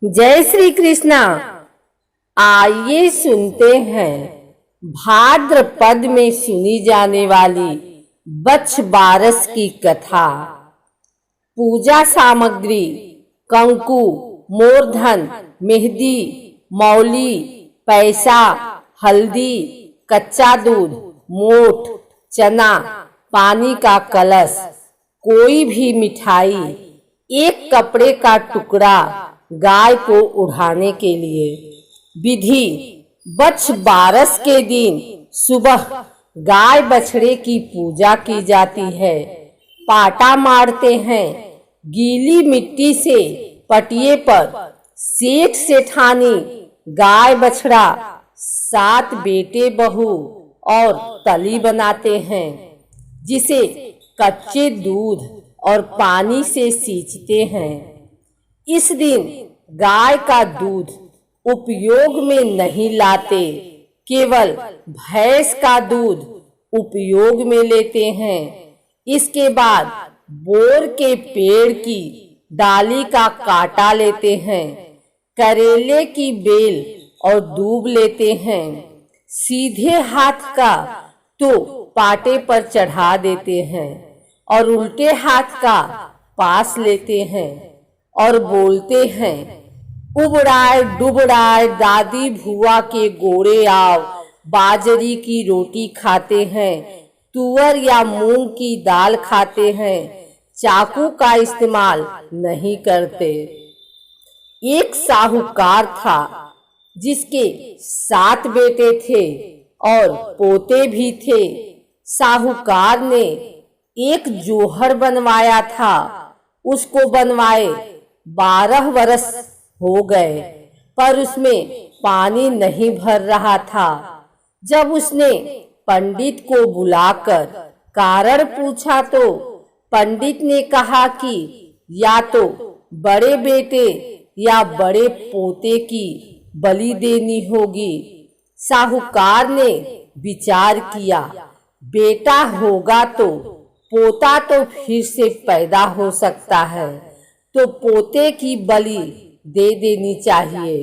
जय श्री कृष्णा। आइए सुनते हैं भाद्रपद में सुनी जाने वाली बच्छ बारस की कथा। पूजा सामग्री: कंकु, मोरधन, मेहंदी, मौली, पैसा, हल्दी, कच्चा दूध, मोठ, चना, पानी का कलश, कोई भी मिठाई, एक कपड़े का टुकड़ा गाय को उड़ाने के लिए। विधि: बच्छ बारस के दिन सुबह गाय बछड़े की पूजा की जाती है। पाटा मारते हैं। गीली मिट्टी से पटिये पर सेठ सेठानी, गाय बछड़ा, 7 बेटे बहू और तली बनाते हैं, जिसे कच्चे दूध और पानी से सींचते हैं। इस दिन गाय का दूध उपयोग में नहीं लाते, केवल भैंस का दूध उपयोग में लेते हैं। इसके बाद बोर के पेड़ की डाली का कांटा लेते हैं, करेले की बेल और दूब लेते हैं। सीधे हाथ का तो पाटे पर चढ़ा देते हैं और उल्टे हाथ का पास लेते हैं और बोलते हैं, उबड़ाए डुबड़ाए दादी भुआ के गोरे आओ, बाजरी की रोटी खाते हैं, तुअर या मूंग की दाल खाते हैं, चाकू का इस्तेमाल नहीं करते। एक साहूकार था जिसके 7 बेटे थे और पोते भी थे। साहूकार ने एक जोहर बनवाया था। उसको बनवाए 12 वर्ष हो गए, पर उसमें पानी नहीं भर रहा था। जब उसने पंडित को बुलाकर कारण पूछा तो पंडित ने कहा कि या तो बड़े बेटे या बड़े पोते की बलि देनी होगी। साहूकार ने विचार किया, बेटा होगा तो पोता तो फिर से पैदा हो सकता है, तो पोते की बलि दे देनी चाहिए।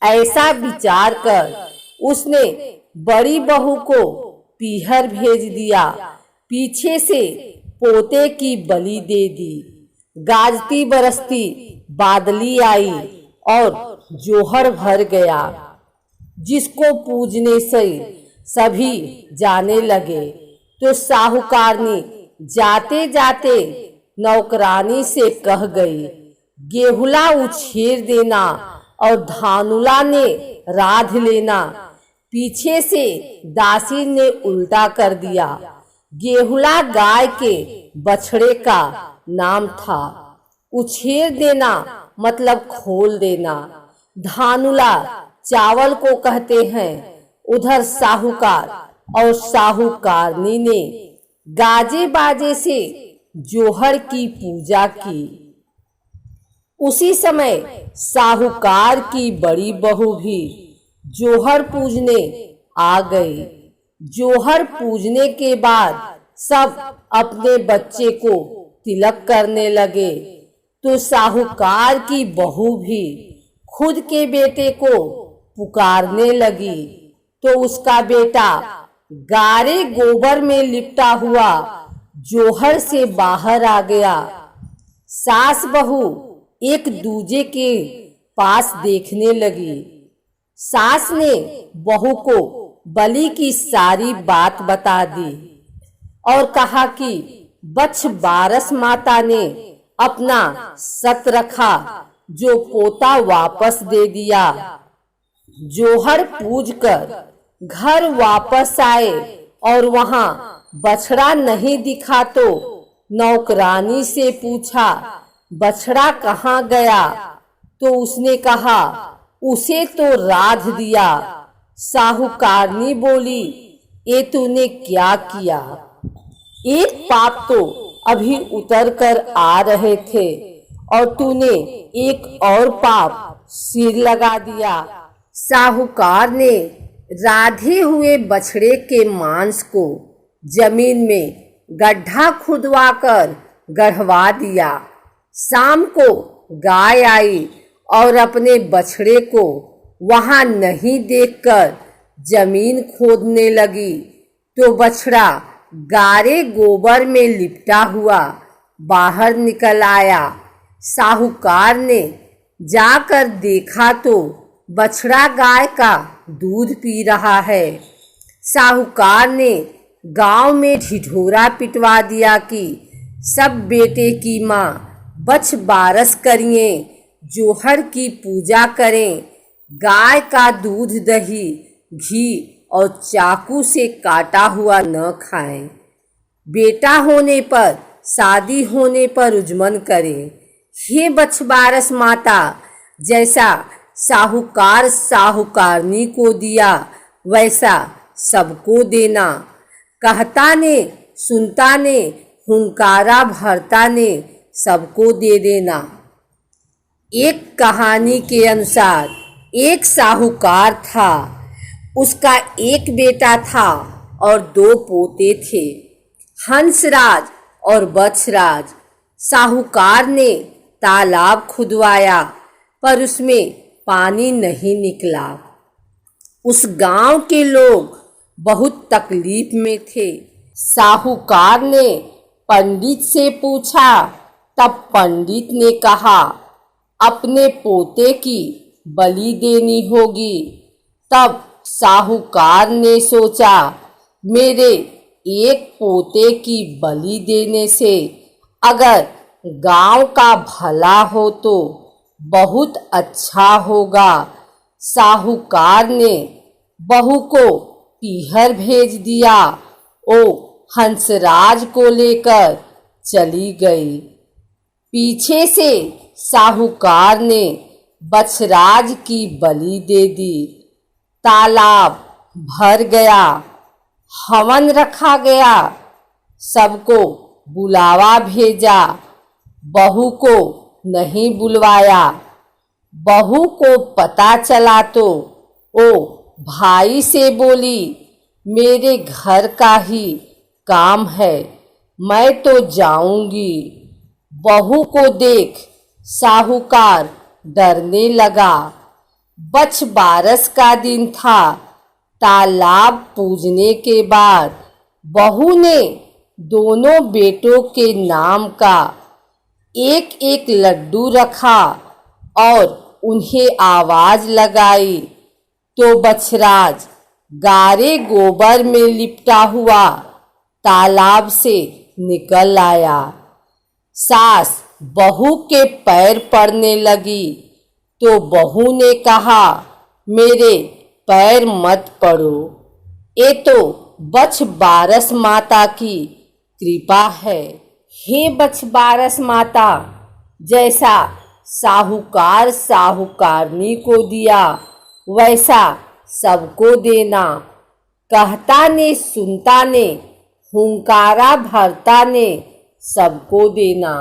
ऐसा विचार कर उसने बड़ी बहू को पीहर भेज दिया। पीछे से पोते की बलि दे दी। गाजती बरसती बादली आई और जोहर भर गया, जिसको पूजने से सभी जाने लगे। तो साहूकारनी जाते जाते नौकरानी से कह गई, गेहुला उछेर देना और धानुला ने राध लेना। पीछे से दासी ने उल्टा कर दिया। गेहुला गाय के बछड़े का नाम था। उछेर देना मतलब खोल देना। धानुला चावल को कहते हैं। उधर साहूकार और साहूकारनी ने गाजे बाजे से जोहर की पूजा की। उसी समय साहूकार की बड़ी बहू भी जोहर पूजने आ गई। जोहर पूजने के बाद सब अपने बच्चे को तिलक करने लगे, तो साहूकार की बहू भी खुद के बेटे को पुकारने लगी। तो उसका बेटा गारे गोबर में लिपटा हुआ जोहर से बाहर आ गया। सास बहू एक दूजे के पास देखने लगी। सास ने बहू को बलि की सारी बात बता दी और कहा कि बच्छ बारस माता ने अपना सत रखा, जो पोता वापस दे दिया। जोहर पूजकर घर वापस आए और वहां बछड़ा नहीं दिखा तो नौकरानी से पूछा, बछड़ा कहाँ गया? तो उसने कहा, उसे तो राध दिया। साहूकारनी बोली, ये तूने क्या किया? एक पाप तो अभी उतर कर आ रहे थे और तूने एक और पाप सिर लगा दिया। साहूकार ने राधे हुए बछड़े के मांस को जमीन में गड्ढा खुदवाकर गढ़वा दिया। शाम को गाय आई और अपने बछड़े को वहां नहीं देखकर जमीन खोदने लगी तो बछड़ा गारे गोबर में लिपटा हुआ बाहर निकल आया। साहूकार ने जाकर देखा तो बछड़ा गाय का दूध पी रहा है। साहूकार ने गांव में ढिढोरा पिटवा दिया कि सब बेटे की माँ बछ बारस करिए, जोहर की पूजा करें, गाय का दूध दही घी और चाकू से काटा हुआ न खाएं, बेटा होने पर शादी होने पर उजमन करें। हे बछबारस माता, जैसा साहूकार साहूकारनी को दिया वैसा सबको देना। कहता ने सुनता ने हुंकारा भरता ने सबको दे देना। एक कहानी के अनुसार एक साहूकार था, उसका एक बेटा था और 2 पोते थे, हंसराज और बछराज। साहूकार ने तालाब खुदवाया पर उसमें पानी नहीं निकला। उस गांव के लोग बहुत तकलीफ में थे। साहूकार ने पंडित से पूछा, तब पंडित ने कहा अपने पोते की बलि देनी होगी। तब साहूकार ने सोचा, मेरे एक पोते की बलि देने से अगर गांव का भला हो तो बहुत अच्छा होगा। साहूकार ने बहू को पीहर भेज दिया। ओ हंसराज को लेकर चली गई। पीछे से साहूकार ने बछराज की बलि दे दी। तालाब भर गया, हवन रखा गया, सबको बुलावा भेजा, बहू को नहीं बुलवाया। बहू को पता चला तो ओ भाई से बोली, मेरे घर का ही काम है, मैं तो जाऊंगी। बहू को देख साहूकार डरने लगा। बछ बारस का दिन था। तालाब पूजने के बाद बहू ने दोनों बेटों के नाम का एक एक लड्डू रखा और उन्हें आवाज लगाई तो बछराज गारे गोबर में लिपटा हुआ तालाब से निकल आया। सास बहू के पैर पड़ने लगी तो बहू ने कहा, मेरे पैर मत पड़ो, ये तो बछ बारस माता की कृपा है। हे बछ बारस माता, जैसा साहूकार साहूकारनी को दिया वैसा सबको देना। कहता ने सुनता ने हुंकारा भरता ने सबको देना।